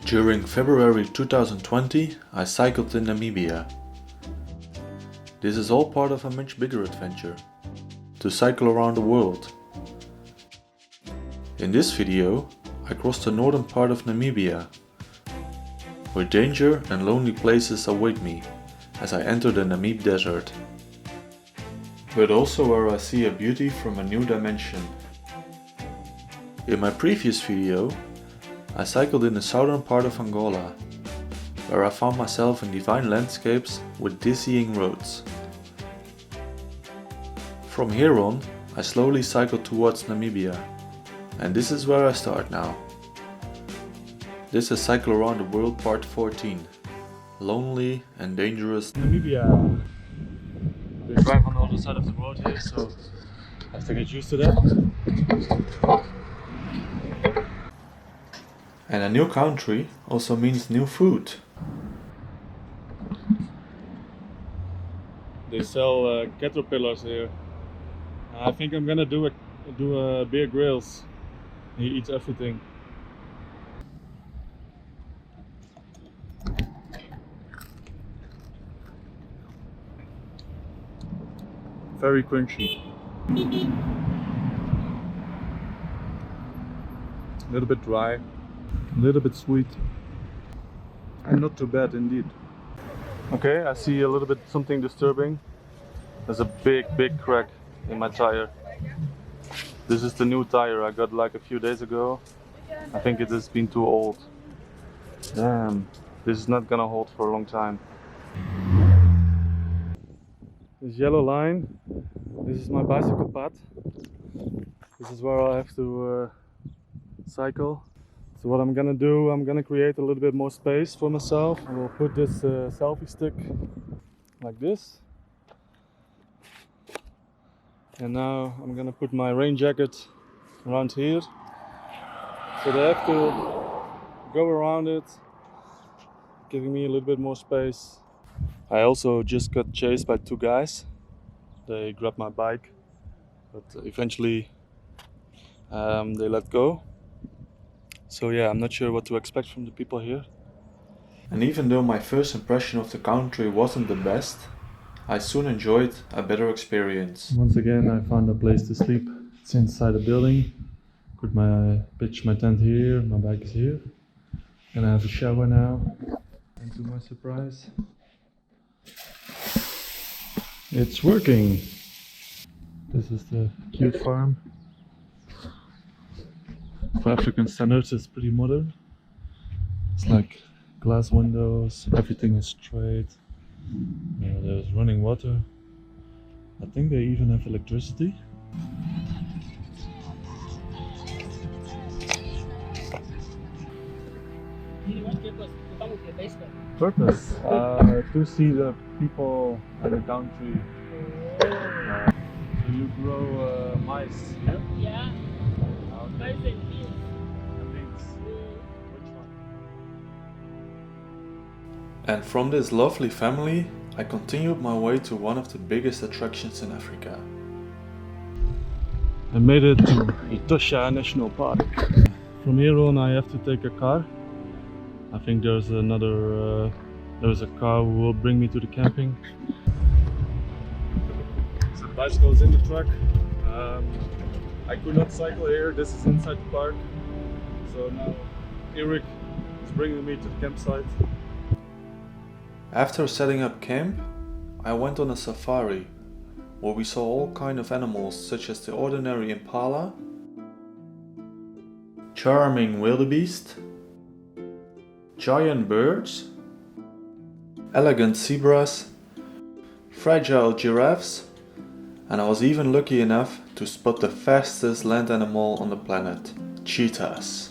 During February 2020, I cycled in Namibia. This is all part of a much bigger adventure, to cycle around the world. In this video, I crossed the northern part of Namibia, where danger and lonely places await me as I enter the Namib Desert. But also where I see a beauty from a new dimension. In my previous video, I cycled in the southern part of Angola, where I found myself in divine landscapes with dizzying roads. From here on, I slowly cycled towards Namibia, and this is where I start now. This is Cycle Around the World Part 14, Lonely and Dangerous Namibia. We drive on the other side of the road here, so I have to get used to that. And a new country also means new food. They sell caterpillars here. I think I'm gonna do a Bear Grylls. He eats everything. Very crunchy. A little bit dry, a little bit sweet, and not too bad indeed. Okay, I see a little bit something disturbing. There's a big crack in my tire. This is the new tire I got like a few days ago. I think it has been too old. Damn, this is not gonna hold for a long time. This yellow line, this is my bicycle path. This is where I have to cycle. So what I'm gonna do, I'm gonna create a little bit more space for myself. I will put this selfie stick like this. And now I'm gonna put my rain jacket around here. So they have to go around it, giving me a little bit more space. I also just got chased by two guys. They grabbed my bike, but eventually they let go. So yeah, I'm not sure what to expect from the people here. And even though my first impression of the country wasn't the best, I soon enjoyed a better experience. Once again, I found a place to sleep. It's inside a building. Pitch my tent here, my bike is here. Gonna have a shower now. And to my surprise, it's working. This is the cute farm. For African standards, it's pretty modern. It's like glass windows, everything is straight. There's running water. I think they even have electricity. Purpose? To see the people and the country. So you grow mice here? Yeah. Mice and beans. And beans. Which one? And from this lovely family, I continued my way to one of the biggest attractions in Africa. I made it to Etosha National Park. From here on I have to take a car. I think there's a car who will bring me to the camping. So the bicycle is in the truck. I could not cycle here, this is inside the park. So now Eric is bringing me to the campsite. After setting up camp, I went on a safari where we saw all kinds of animals such as the ordinary impala, charming wildebeest, giant birds, elegant zebras, fragile giraffes, and I was even lucky enough to spot the fastest land animal on the planet, cheetahs.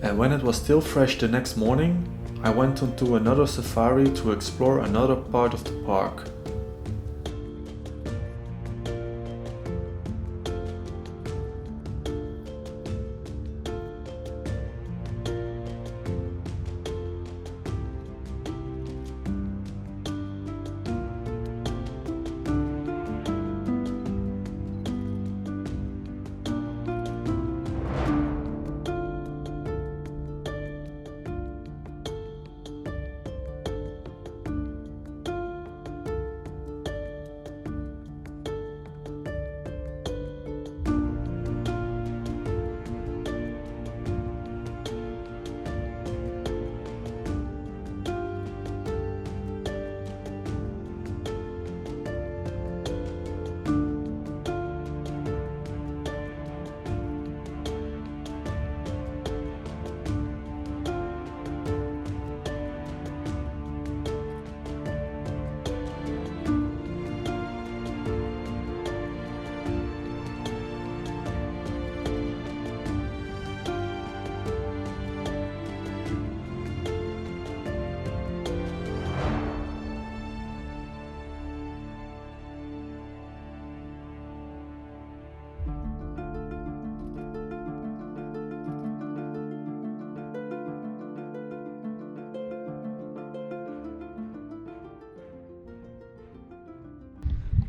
And when it was still fresh the next morning, I went onto another safari to explore another part of the park.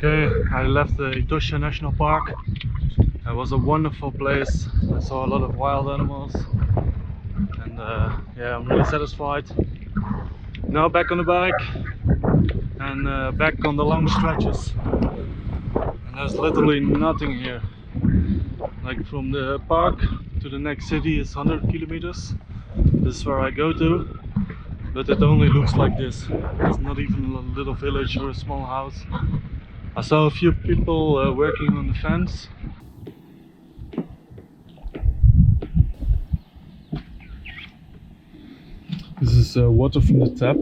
Okay, I left the Etosha National Park. It was a wonderful place. I saw a lot of wild animals, and yeah, I'm really satisfied. Now back on the bike and back on the long stretches. And there's literally nothing here. Like from the park to the next city is 100 kilometers. This is where I go to, but it only looks like this. There's not even a little village or a small house. I saw a few people working on the fence. This is water from the tap.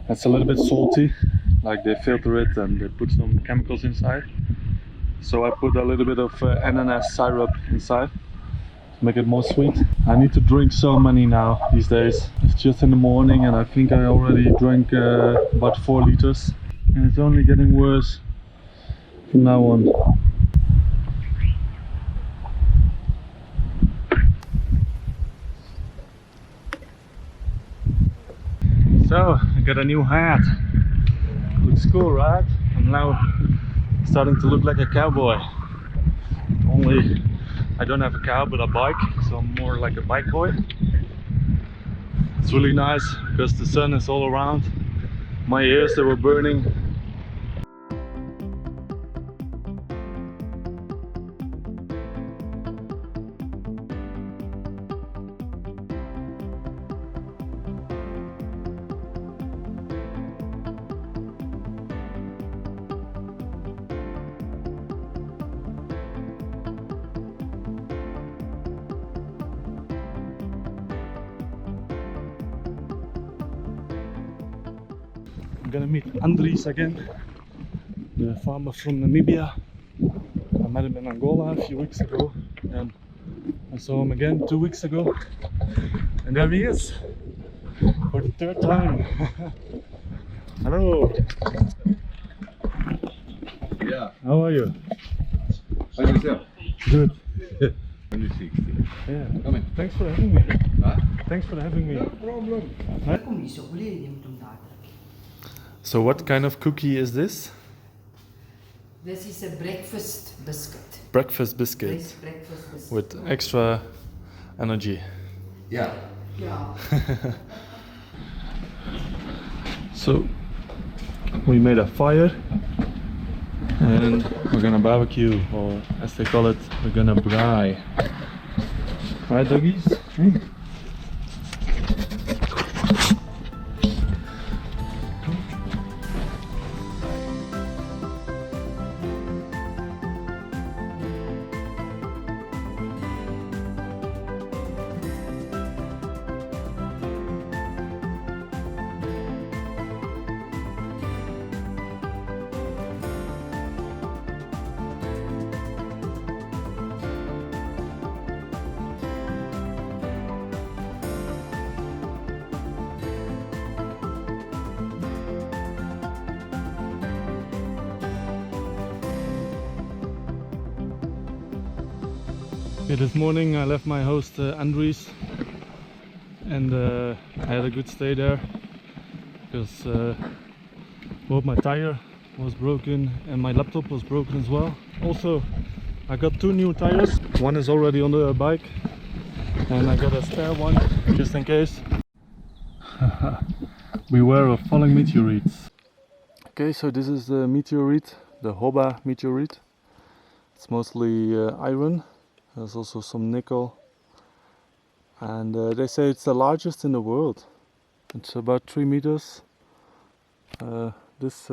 It's a little bit salty, like they filter it and they put some chemicals inside. So I put a little bit of ananas syrup inside to make it more sweet. I need to drink so many now these days. It's just in the morning and I think I already drank about 4 liters. And it's only getting worse from now on. So, I got a new hat. Looks cool, right? I'm now starting to look like a cowboy. Only I don't have a cow but a bike, so I'm more like a bike boy. It's really nice because the sun is all around. My ears, they were burning. I'm gonna meet Andries again, the farmer from Namibia. I met him in Angola a few weeks ago and I saw him again 2 weeks ago. And there he is, for the 3rd time. Hello. Yeah. How are you? How yourself? Good. Only 60. Yeah. Come in. Thanks for having me. Huh? Thanks for having me. No problem. So what kind of cookie is this? This is a breakfast biscuit. Breakfast biscuit Breakfast biscuit. with extra energy. Yeah. Yeah. So we made a fire and we're gonna barbecue, or as they call it, we're gonna braai. Right, doggies? Hey. Okay, this morning I left my host Andries, and I had a good stay there because both my tire was broken and my laptop was broken as well. Also, I got 2 new tires. One is already on the bike and I got a spare one just in case. Beware of falling meteorites. Okay, so this is the meteorite, the Hoba meteorite. It's mostly iron. There's also some nickel, and they say it's the largest in the world. It's about 3 meters. This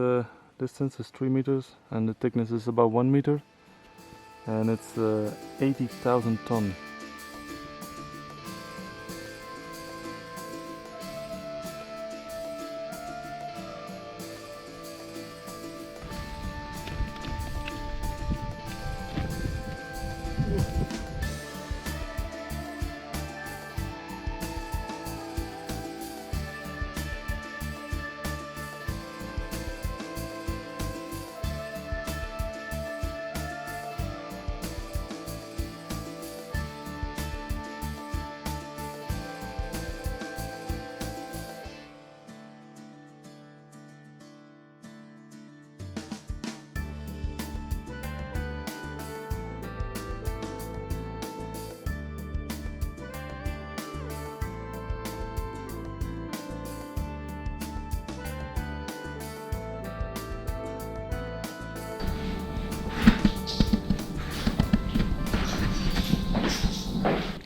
distance is 3 meters and the thickness is about 1 meter, and it's 80,000 ton.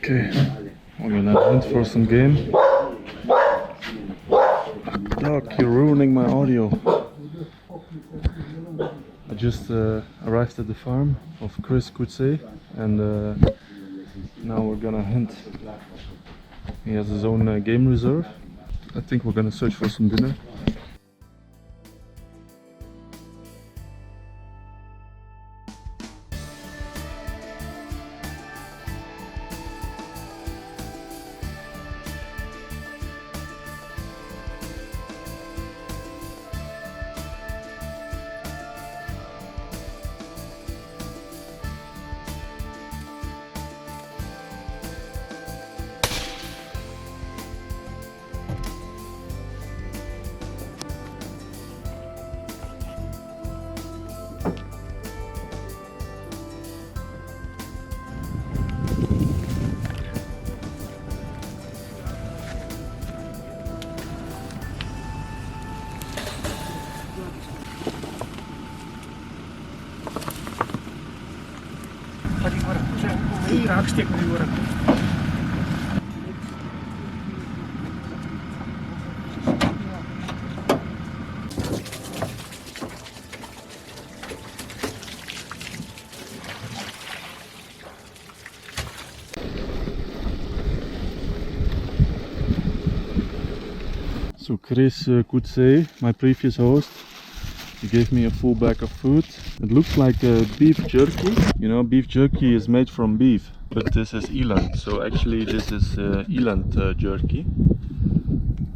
Okay, we're gonna hunt for some game. Dog, you're ruining my audio. I just arrived at the farm of Chris Coetzee, and now we're gonna hunt. He has his own game reserve. I think we're gonna search for some dinner. So Chris Coetzee, my previous host, he gave me a full bag of food. It looks like beef jerky. You know, beef jerky is made from beef, but this is eland. So actually this is eland jerky.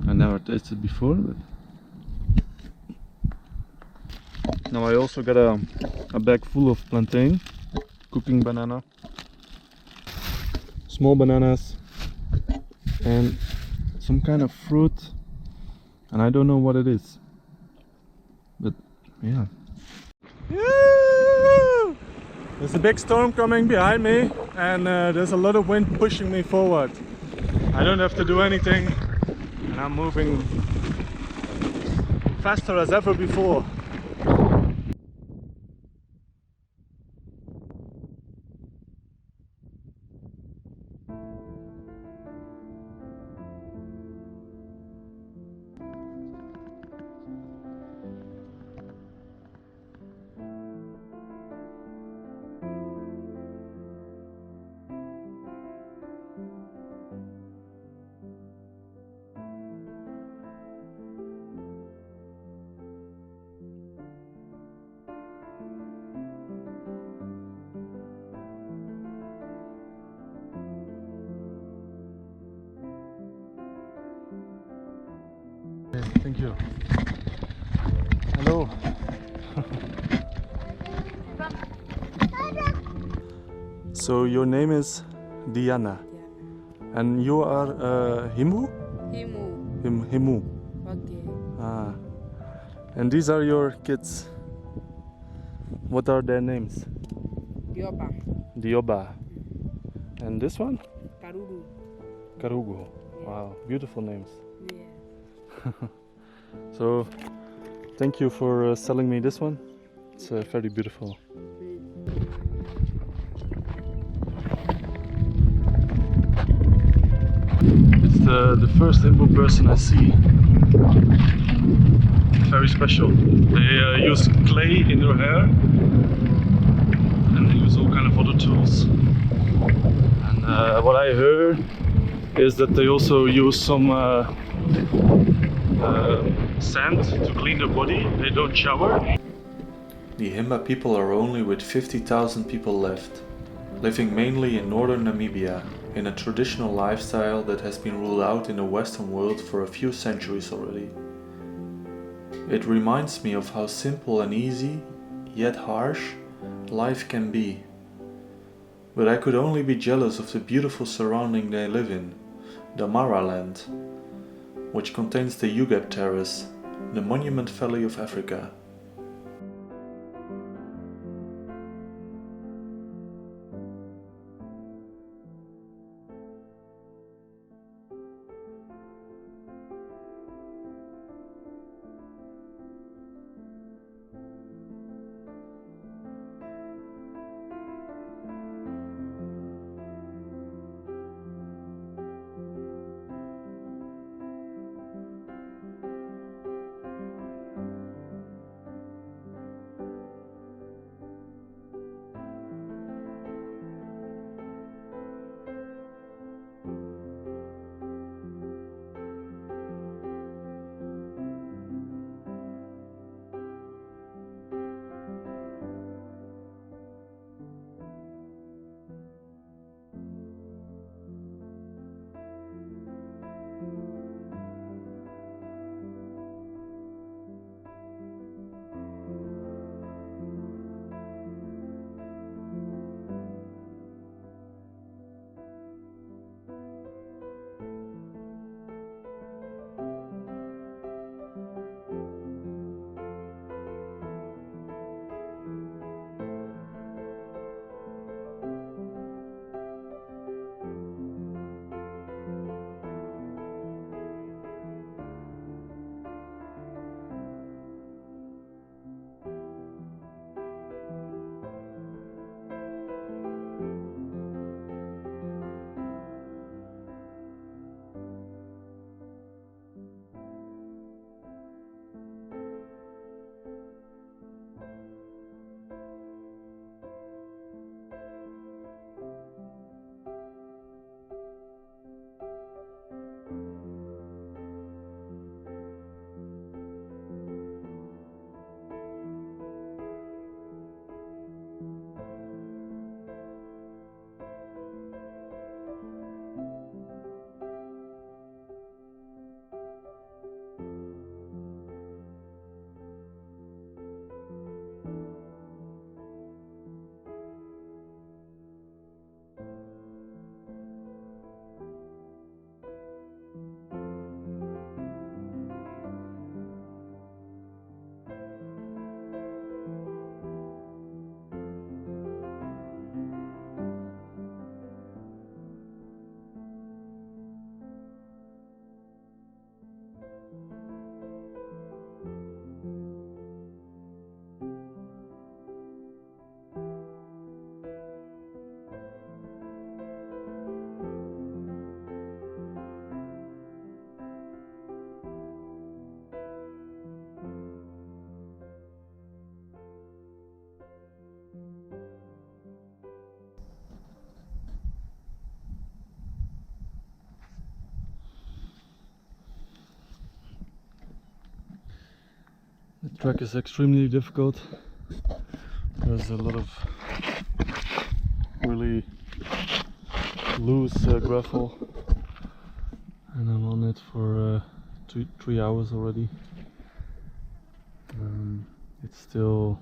I never tasted before, but now I also got a bag full of plantain, cooking banana, small bananas, and some kind of fruit, and I don't know what it is, but yeah. There's a big storm coming behind me, and there's a lot of wind pushing me forward. I don't have to do anything, and I'm moving faster as ever before. Thank you. So your name is Diana, and you are Himu? Himu. Himu. Okay. Ah. And these are your kids. What are their names? Dioba. Dioba. And this one? Karuru. Karugu. Yeah. Wow, beautiful names. Yeah. So, thank you for selling me this one. It's very beautiful. It's the first himbo person I see. Very special. They use clay in their hair, and they use all kind of other tools. And what I heard is that they also use some sand to clean their body. They don't shower. The Himba people are only with 50,000 people left, living mainly in northern Namibia, in a traditional lifestyle that has been ruled out in the Western world for a few centuries already. It reminds me of how simple and easy, yet harsh, life can be. But I could only be jealous of the beautiful surrounding they live in, the Mara land, which contains the Ugab Terrace, the Monument Valley of Africa. The track is extremely difficult. There's a lot of really loose gravel, and I'm on it for 3 hours already. It's still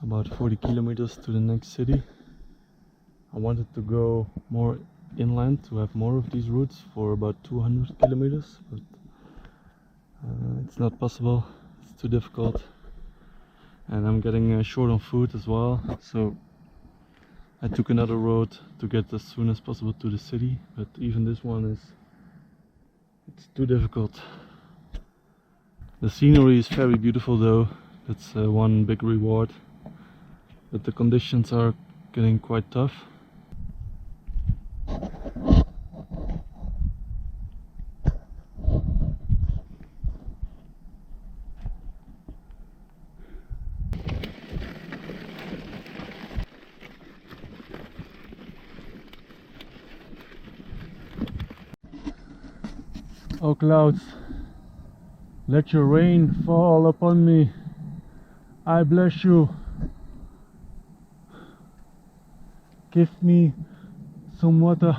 about 40 kilometers to the next city, I wanted to go more inland to have more of these routes for about 200 kilometers, but it's not possible. It's too difficult, and I'm getting short on food as well, so I took another road to get as soon as possible to the city, but even this one it's too difficult. The scenery is very beautiful though, that's one big reward, but the conditions are getting quite tough. Oh clouds, let your rain fall upon me. I bless you. Give me some water.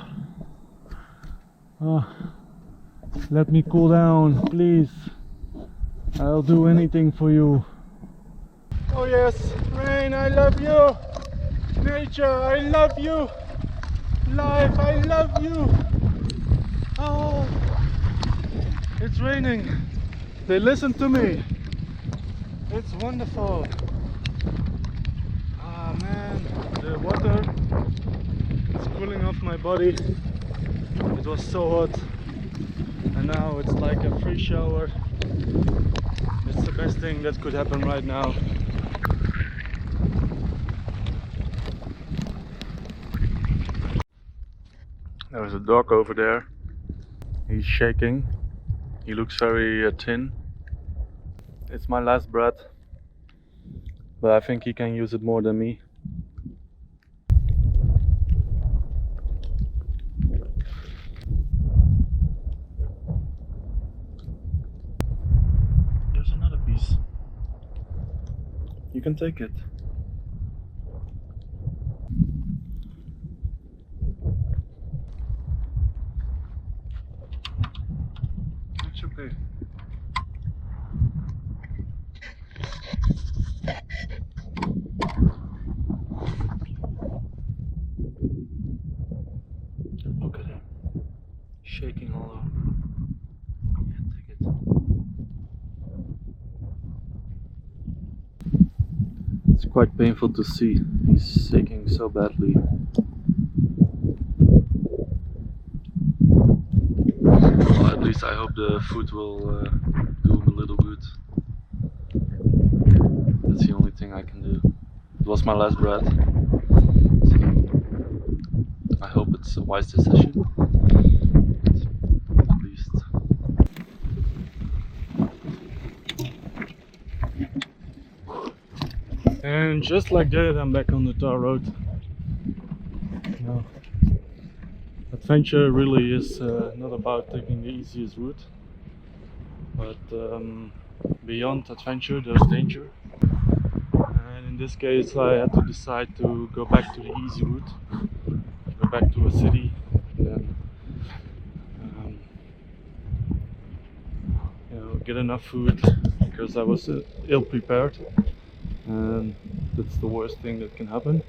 Let me cool down, please. I'll do anything for you. Oh yes, rain, I love you. Nature, I love you. Life, I love you. Oh, it's raining. They listen to me. It's wonderful. Ah man, the water is cooling off my body. It was so hot, and now it's like a free shower. It's the best thing that could happen right now. There's a dog over there. He's shaking. He looks very thin. It's my last breath, but I think he can use it more than me. There's another piece. You can take it. It's okay. Look at him, shaking all over. Yeah, take it. It's quite painful to see. He's shaking so badly. Well, at least I hope the food will do him a little good. That's the only thing I can do. It was my last breath, so I hope it's a wise decision, at least. And just like that, I'm back on the tar road. Now, adventure really is not about taking the easiest route, but beyond adventure there's danger. And in this case I had to decide to go back to the easy route, go back to a city, and then get enough food, because I was ill prepared, and that's the worst thing that can happen.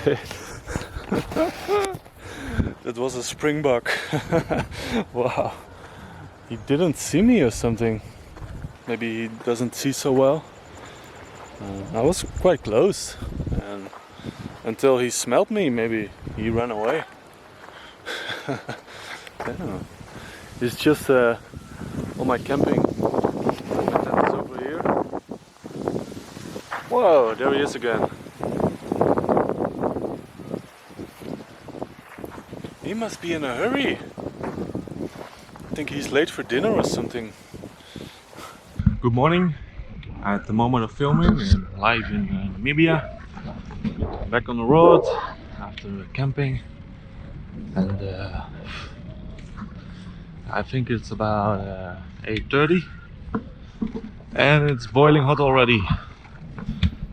Okay. That was a springbok. Wow. He didn't see me or something. Maybe he doesn't see so well. I was quite close, and until he smelled me, maybe he ran away. Yeah. It's just all my camping. My tent is over here. Whoa, there he is again. He must be in a hurry. I think he's late for dinner or something. Good morning. At the moment of filming, we're live in Namibia. Back on the road after camping, and I think it's about 8:30, and it's boiling hot already.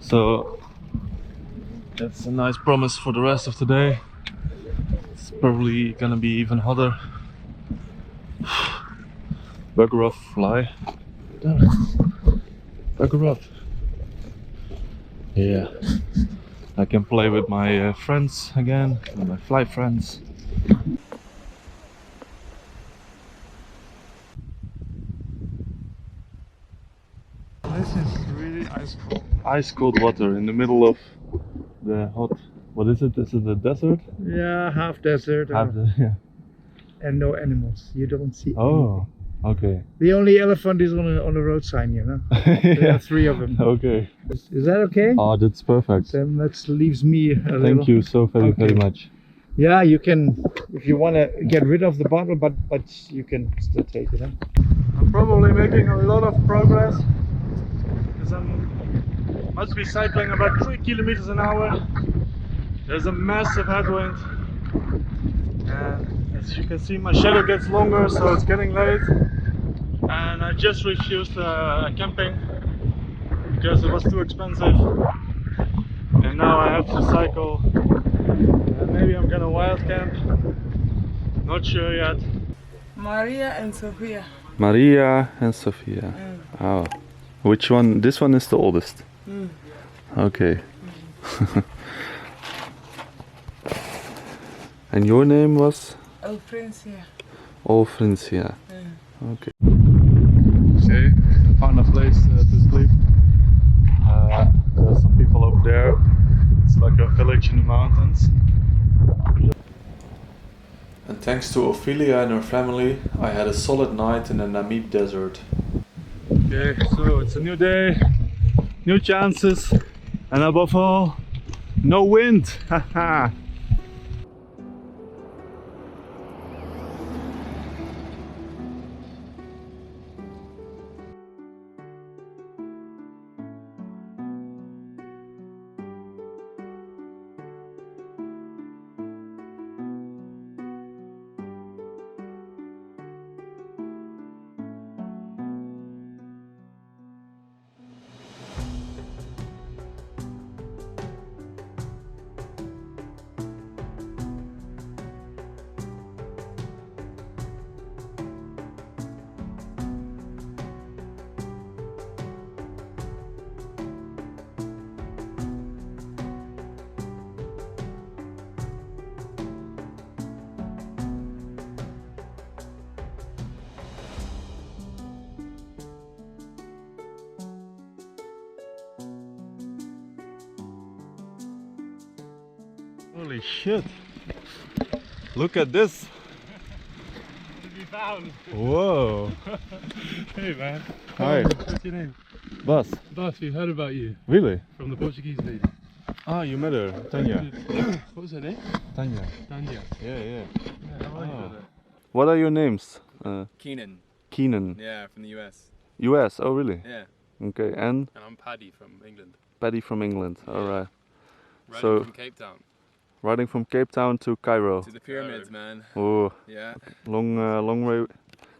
So that's a nice promise for the rest of the day. It's probably gonna be even hotter. Bugger off, fly. Damn it. Bugger off. Yeah. I can play with my friends again, with my fly friends. This is really ice cold. Ice cold water in the middle of the hot. What is it? Is it a desert? Yeah, half desert. Yeah. And no animals. You don't see. Oh, anything. okay. The only elephant is on the road sign, you know. There Yeah. are 3 of them. Okay. Is that okay? Oh, that's perfect. Then that leaves me a little. Thank you so very, very much. Yeah, you can, if you want to get rid of the bottle, but you can still take it. Huh? I'm probably making a lot of progress because I must be cycling about 3 kilometers an hour. There's a massive headwind, and as you can see, my shadow gets longer, so it's getting late. And I just refused camping because it was too expensive, and now I have to cycle. And maybe I'm gonna wild camp. Not sure yet. Maria and Sophia. Maria and Sophia. Oh, which one? This one is the oldest. Okay. And your name was? Oh, Francia. Oh, Francia. Okay. Okay, I found a place to sleep. There are some people over there. It's like a village in the mountains. And thanks to Ophelia and her family, I had a solid night in the Namib desert. Okay, so it's a new day, new chances, and above all, no wind. Haha. Holy shit! Look at this! What have you found? Whoa! Hey man. Hi. What's your name? Bas. Bas, we heard about you Really? from the Portuguese lady. Ah, you met her, Tanya. What was her name? Tanya. Tanya. Yeah, yeah. Yeah, how are you Oh. brother? What are your names? Keenan. Keenan. Yeah, from the US. US. Oh, really? Yeah. Okay. And And I'm Paddy from England. Paddy from England. All right. Riding So- from Cape Town Riding from Cape Town to Cairo. to the pyramids, man. Oh, Yeah. long way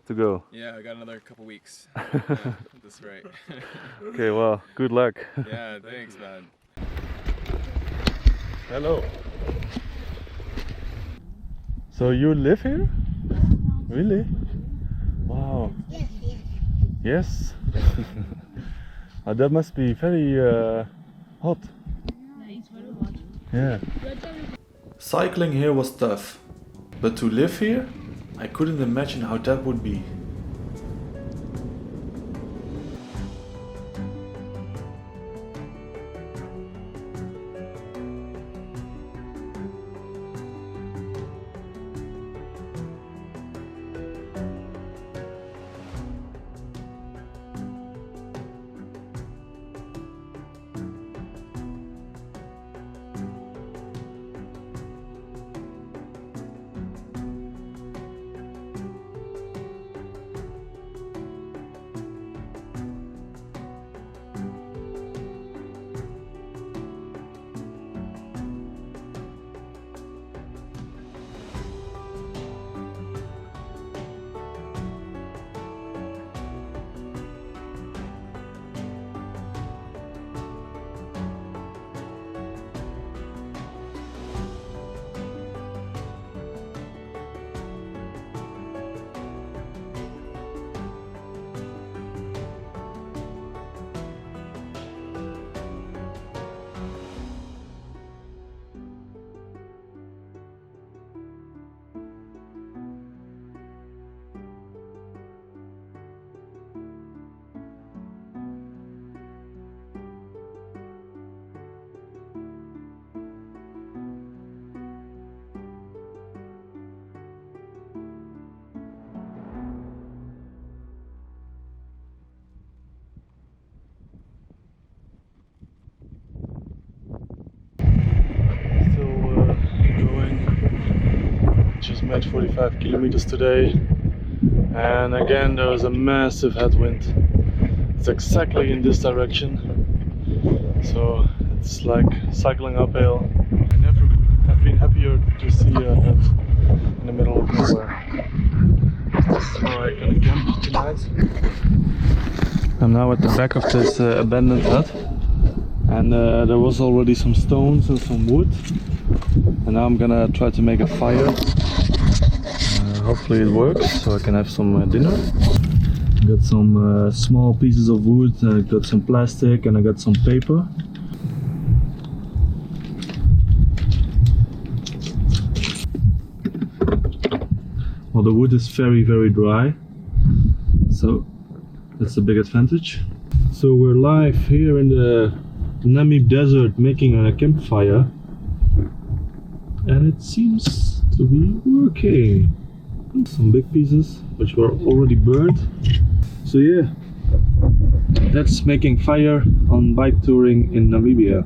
to go. Yeah, I got another couple weeks. Yeah, that's right. Okay. Well, good luck. Yeah, thanks, man. Hello. So you live here? Really? Wow. Yes. That must be very hot. Yeah. Cycling here was tough, but to live here, I couldn't imagine how that would be. just made 45 kilometers today, and again there was a massive headwind. It's exactly in this direction, so it's like cycling uphill. I never have been happier to see a hut in the middle of nowhere. Alright, gonna camp tonight. I'm now at the back of this abandoned hut, and there was already some stones and some wood, and now I'm gonna try to make a fire. Hopefully it works, so I can have some dinner. I got some small pieces of wood, I got some plastic, and I got some paper. Well, the wood is very dry, so that's a big advantage. So we're live here in the Namib desert making a campfire, and it seems to be working. Some big pieces which were already burned. So yeah, that's making fire on bike touring in Namibia.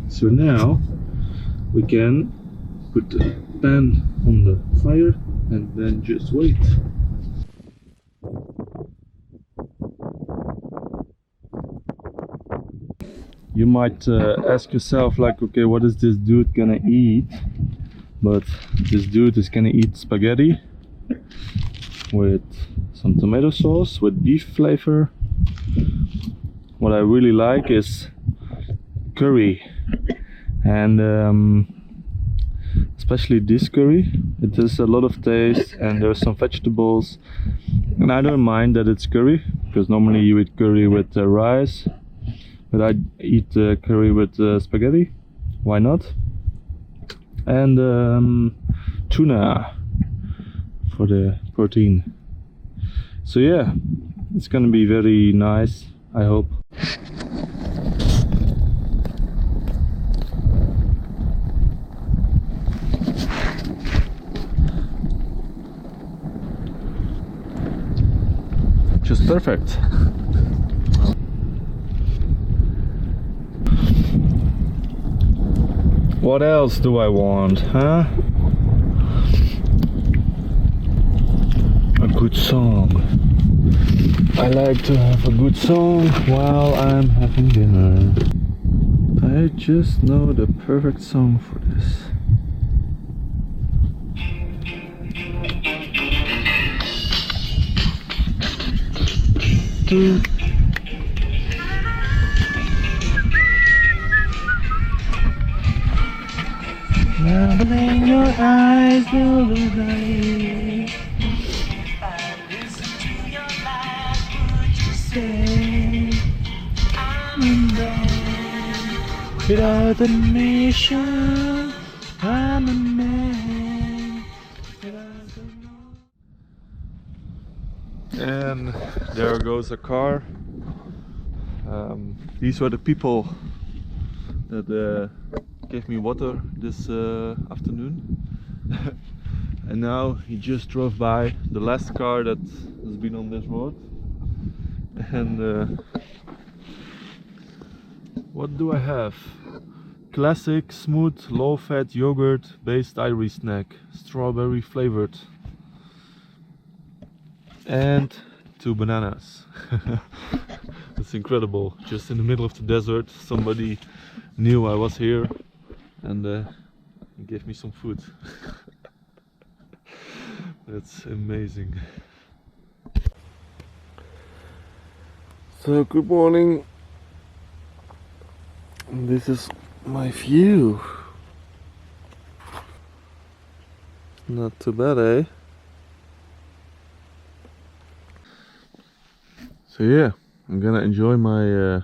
So now we can put the pan on the fire and then just wait. You might ask yourself, like, okay, what is this dude gonna eat? But this dude is gonna eat spaghetti with some tomato sauce with beef flavor. What I really like is curry, and especially this curry. It has a lot of taste, and there's some vegetables, and I don't mind that it's curry, because normally you eat curry with rice, but I eat curry with spaghetti. Why not? And tuna for the protein. So yeah, it's gonna be very nice, I hope. Just perfect. What else do I want, huh? A good song. I like to have a good song while I'm having dinner. I just know the perfect song for this. Now in your eyes will be light. Listen to your life, would you say I'm done without a mission? I'm a man without a... And there goes a car. These were the people that gave me water this afternoon. And now he just drove by, the last car that has been on this road. And what do I have? Classic, smooth, low-fat yogurt based dairy snack, strawberry flavored, and 2 bananas. It's incredible. Just in the middle of the desert, somebody knew I was here and he gave me some food. That's amazing. So good morning. This is my view. Not too bad, eh? So yeah, I'm gonna enjoy my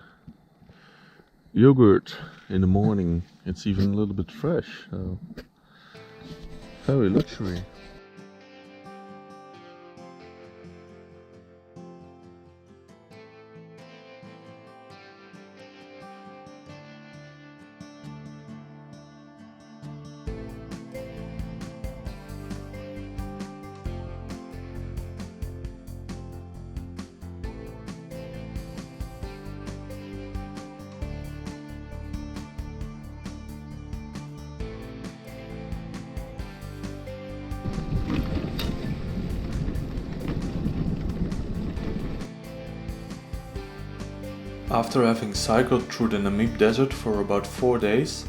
yogurt in the morning. It's even a little bit fresh, so very luxury. After having cycled through the Namib desert for about 4 days,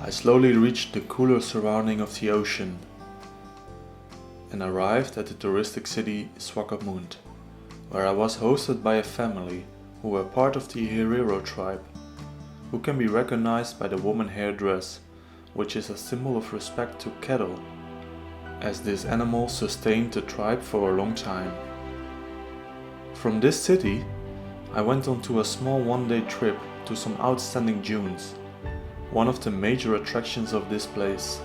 I slowly reached the cooler surrounding of the ocean and arrived at the touristic city Swakopmund, where I was hosted by a family who were part of the Herero tribe, who can be recognized by the woman hair dress, which is a symbol of respect to cattle, as this animal sustained the tribe for a long time. From this city, I went on to a small one-day trip to some outstanding dunes, one of the major attractions of this place.